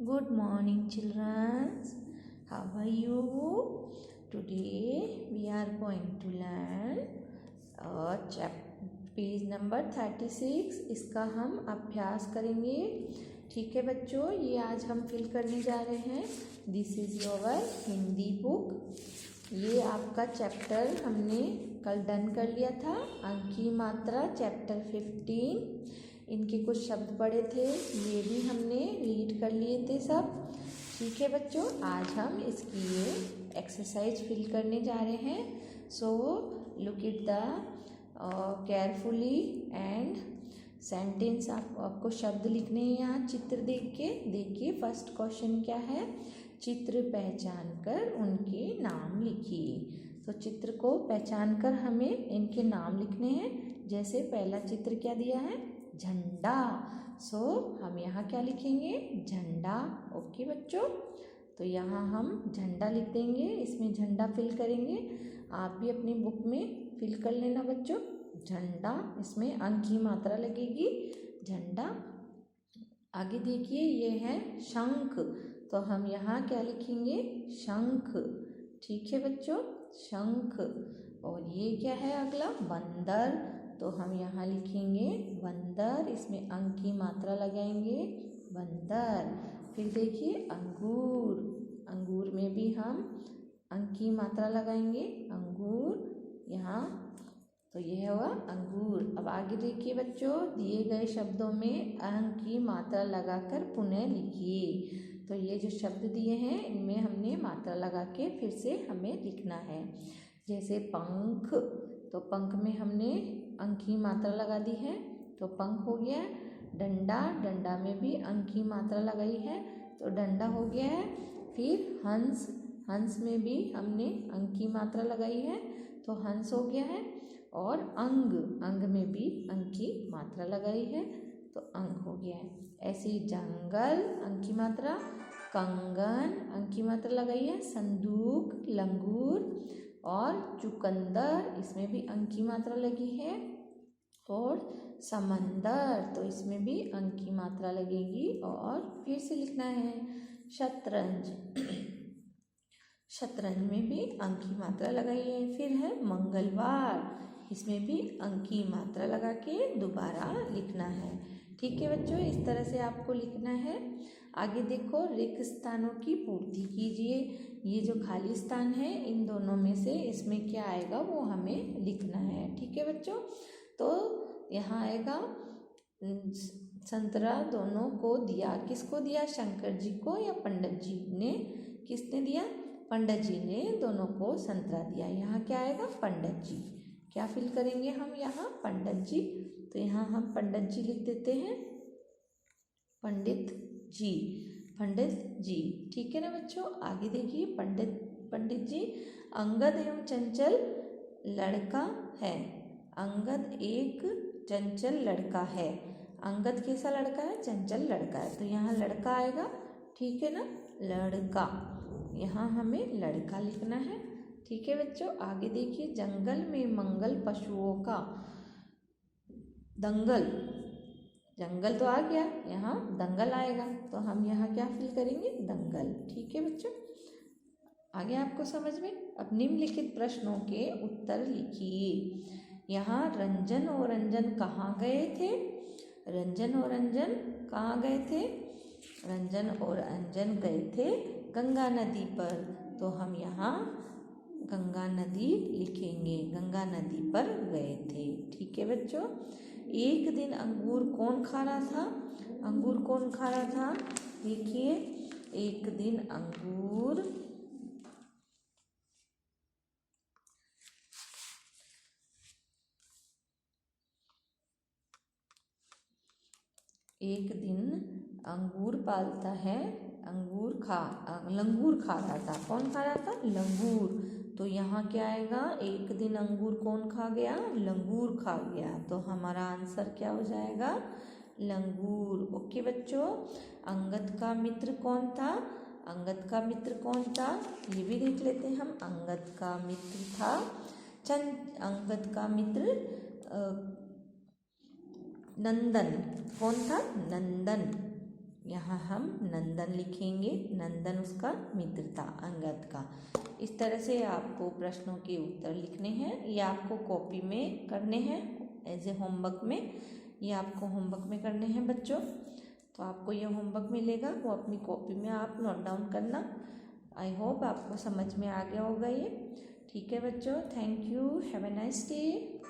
Good morning, children. How are you? Today we are going to learn page number 36. इसका हम अभ्यास करेंगे. ठीक है बच्चों, ये आज हम फिल करने जा रहे हैं. This is your Hindi book. ये आपका चैप्टर हमने कल डन कर लिया था. अंक की मात्रा चैप्टर 15. इनके कुछ शब्द पढ़े थे, ये भी हमने रीड कर लिए थे सब. ठीक है बच्चों, आज हम इसकी ये एक्सरसाइज फिल करने जा रहे हैं. So look it the carefully and sentence. आपको शब्द लिखने हैं यहाँ चित्र देख के. देखिए फर्स्ट क्वेश्चन क्या है. चित्र पहचान कर उनके नाम लिखिए. तो चित्र को पहचान कर हमें इनके नाम लिखने हैं. जैसे पहला चित्र क्या दिया है, झंडा. सो हम यहाँ क्या लिखेंगे, झंडा. ओके बच्चों, तो यहाँ हम झंडा लिख देंगे. इसमें झंडा फिल करेंगे. आप भी अपनी बुक में फिल कर लेना बच्चों. झंडा, इसमें अंक की मात्रा लगेगी. झंडा. आगे देखिए, ये है शंख. तो हम यहाँ क्या लिखेंगे, शंख. ठीक है बच्चों, शंख. और ये क्या है अगला, बंदर. तो हम यहाँ लिखेंगे बंदर. इसमें अंक की मात्रा लगाएंगे, बंदर. फिर देखिए अंगूर. अंगूर में भी हम अंक की मात्रा लगाएंगे, अंगूर. यहाँ तो यह हुआ अंगूर. अब आगे देखिए बच्चों, दिए गए शब्दों में अंक की मात्रा लगाकर पुनः लिखिए. तो ये जो शब्द दिए हैं इनमें हमने मात्रा लगा के फिर से हमें लिखना है. जैसे पंख. तो पंख में हमने अंक की मात्रा लगा दी है, तो पंख हो गया. डंडा. डंडा में भी अंक की मात्रा लगाई है, तो डंडा हो गया है. फिर हंस. हंस में भी हमने अंक की मात्रा लगाई है, तो हंस हो गया है. और अंग. अंग में भी अंक की मात्रा लगाई है, तो अंग हो गया है. ऐसे ही जंगल, अंक की मात्रा. कंगन, अंक की मात्रा लगाई है. संदूक, लंगूर और चुकंदर, इसमें भी अंक की मात्रा लगी है. और समंदर, तो इसमें भी अंक की मात्रा लगेगी. और फिर से लिखना है शतरंज. शतरंज में भी अंक की मात्रा लगाई है. फिर है मंगलवार. इसमें भी अंक की मात्रा लगा के दोबारा लिखना है. ठीक है बच्चों, इस तरह से आपको लिखना है. आगे देखो, रिक्त स्थानों की पूर्ति कीजिए. ये जो खाली स्थान है इन दोनों में से इसमें क्या आएगा वो हमें लिखना है. ठीक है बच्चों, तो यहाँ आएगा संतरा दोनों को दिया. किसको दिया, शंकर जी को या पंडित जी ने. किसने दिया, पंडित जी ने दोनों को संतरा दिया. यहाँ क्या आएगा, पंडित जी. क्या फिल करेंगे हम यहाँ, पंडित जी. तो यहाँ हम पंडित जी लिख देते हैं, पंडित जी. पंडित जी. ठीक है ना बच्चों. आगे देखिए, पंडित जी अंगद एवं चंचल लड़का है. अंगद एक चंचल लड़का है. अंगद कैसा लड़का है, चंचल लड़का है. तो यहाँ लड़का आएगा. ठीक है ना, लड़का. यहाँ हमें लड़का लिखना है. ठीक है बच्चों. आगे देखिए, जंगल में मंगल पशुओं का. दंगल. जंगल तो आ गया, यहाँ दंगल आएगा. तो हम यहाँ क्या फिल करेंगे, दंगल. ठीक है बच्चों, आगे आपको समझ में. अब निम्नलिखित प्रश्नों के उत्तर लिखिए. यहाँ रंजन और रंजन कहाँ गए थे. रंजन और रंजन कहाँ गए थे, रंजन और रंजन गए थे गंगा नदी पर. तो हम यहाँ गंगा नदी लिखेंगे, गंगा नदी पर गए थे. ठीक है बच्चों. एक दिन अंगूर कौन खा रहा था. अंगूर कौन खा रहा था, देखिए. एक दिन अंगूर पालता है. लंगूर खा रहा था. कौन खा रहा था, लंगूर. तो यहाँ क्या आएगा, एक दिन अंगूर कौन खा गया, लंगूर खा गया. तो हमारा आंसर क्या हो जाएगा, लंगूर. ओके बच्चों. अंगद का मित्र कौन था. अंगद का मित्र कौन था, ये भी देख लेते हैं हम. अंगद का मित्र था अंगद का मित्र नंदन. कौन था, नंदन. यहाँ हम नंदन लिखेंगे, नंदन उसका मित्र था अंगद का। इस तरह से आपको प्रश्नों के उत्तर लिखने हैं। ये आपको कॉपी में करने हैं एज ए होमवर्क में, ये आपको होमवर्क में करने हैं बच्चों। तो आपको ये होमवर्क मिलेगा, वो अपनी कॉपी में आप नोट डाउन करना। आई होप आपको समझ में आ गया होगा ये। ठीक है बच्चों, thank you, have a nice day.